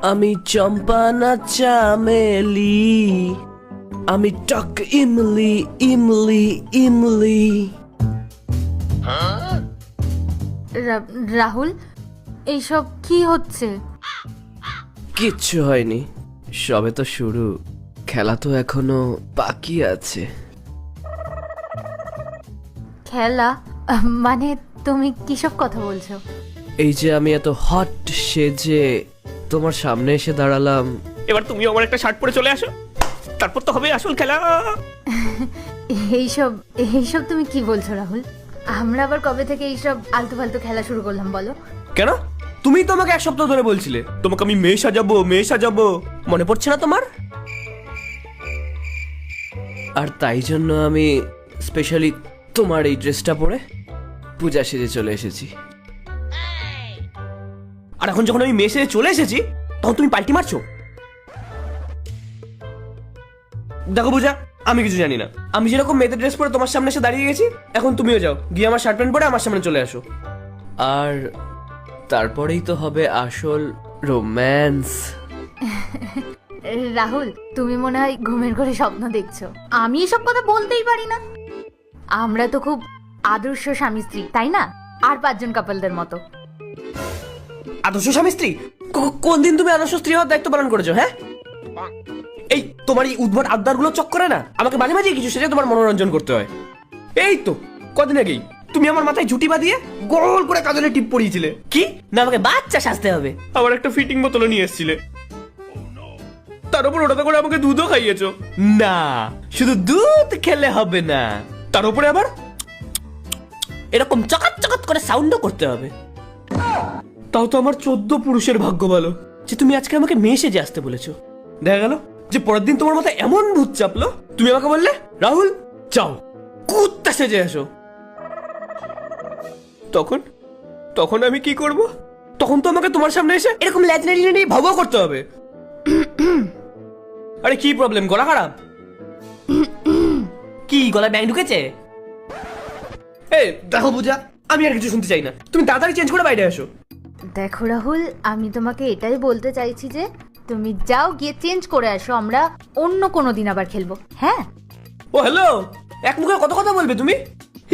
আমি চম্পা না চামেলি, আমি টক ইমলি ইমলি ইমলি। রাহুল, এইসব কি হচ্ছে? কিচ্ছু হয়নি, সবে তো শুরু, খেলা তো এখনো বাকি আছে। খেলা? মানে তুমি কিসব কথা বলছো? এই যে আমি এত হট সেজে তোমার সামনে এসে দাঁড়ালাম, এবার তুমি আমার একটা শার্ট পরে চলে আসো, তারপর তো হবে আসল খেলা। এইসব এইসব তুমি কি বলছো রাহুল? আমরা আবার কবে থেকে এইসব আলতু ফালতু খেলা শুরু করলাম বলো? কেন? তুমি তো আমাকে এক সপ্তাহ ধরে বলছিলে তোমাকে আমি মেয়ে সাজাবো মেয়ে সাজাবো, মনে পড়ছে না তোমার? আর তাই জন্য আমি স্পেশালি তোমার এই ড্রেসটা পরে পূজা সেজে চলে এসেছি। আর এখন যখন আমি মেয়ে সেজে চলে এসেছি তখন তুমি পাল্টি মারছো। দেখো পূজা, আমি কিছু জানি না, আমি যেরকম মেয়েদের ড্রেস পরে তোমার সামনে এসে দাঁড়িয়ে গেছি, এখন তুমিও যাও গিয়ে আমার শার্ট প্যান্ট পরে আমার সামনে চলে আসো। আর তারপরেই তো হবে আসল রোম্যান্স। রাহুল, তুমি মনে হয় ঘুমের ঘরে স্বপ্ন দেখছো। আমি এসব কথা বলতেই পারি না। আমরা তো খুব আদর্শ স্বামী স্ত্রী, তাই না? আর 5 জন কাপলদের মতো। আদর্শ স্বামী স্ত্রী? কোন দিন তুমি আদর্শ স্ত্রী হওয়ার দায়িত্ব পালন করেছো? হ্যাঁ, এই তোমার এই উদ্ভট আবদার গুলো চক্করে না আমাকে মাঝে মাঝে কিছু সেটা তোমার মনোরঞ্জন করতে হয়। এই তো কদিন আগেই তুমি আমার মাথায় ঝুটি বাঁধিয়ে গোল করে কাজলে টিপ পরিয়েছিলে কি না আমাকে বাচ্চা সাজতে হবে, আবার একটা ফিটিং বোতলও নিয়ে এসেছিলে, তার উপর ওটাতে করে আমাকে দুধও খাইয়েছো। না, শুধু দুধ খেলে হবে না, তার উপরে আবার এরকম চকাত চকাত করে সাউন্ডও করতে হবে। তাও তো আমার 14 পুরুষের ভাগ্য ভালো যে তুমি আজকে আমাকে মেয়ে সেজে আসতে বলেছো। দেখা গেল যে পরের দিন তোমার মাথায় এমন ভূত চাপলো, তুমি আমাকে বললে রাহুল যাও কুত্তা সেজে আসো। তখন তখন আমি কি করব? তখন তো আমাকে তোমার সামনে এসে এরকম ল্যাজনারি নিয়ে ভাবও করতে হবে। আরে কি প্রবলেম, গলা খারাপ? কি গলায় ব্যাং ঢুকেছে? এই দেখো পূজা, আমি আর কিছু শুনতে চাই না, তুমি তাড়াতাড়ি চেঞ্জ করে বাইরে আসো। দেখো রাহুল, আমি তোমাকে এটাই বলতে চাইছি যে তুমি যাও গিয়ে চেঞ্জ করে আসো, আমরা অন্য কোনো দিন আবার খেলবো। হ্যাঁ। ও হ্যালো, এক মুখে কত কথা বলবে তুমি?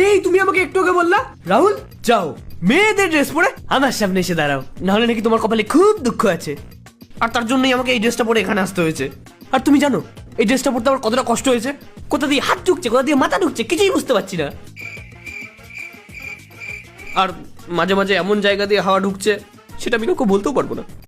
এই তুমি আমাকে একটু আগে বললা রাহুল যাও মেয়েদের ড্রেস পরে আমার সামনে এসে দাঁড়াও, নাহলে নাকি তোমার কপালে খুব দুঃখ আছে, আর তার জন্যই আমাকে এই ড্রেসটা পরে এখানে আসতে হয়েছে। আর তুমি জানো এই ড্রেসটা পরতে আমার কতটা কষ্ট হয়েছে, কোথা দিয়ে হাত ঢুকছে কোথা দিয়ে মাথা ঢুকছে কিছুই বুঝতে পারছি না, আর মাঝে মাঝে এমন জায়গা দিয়ে হাওয়া ঢুকছে সেটা আমি কাউকে বলতেও পারবো না।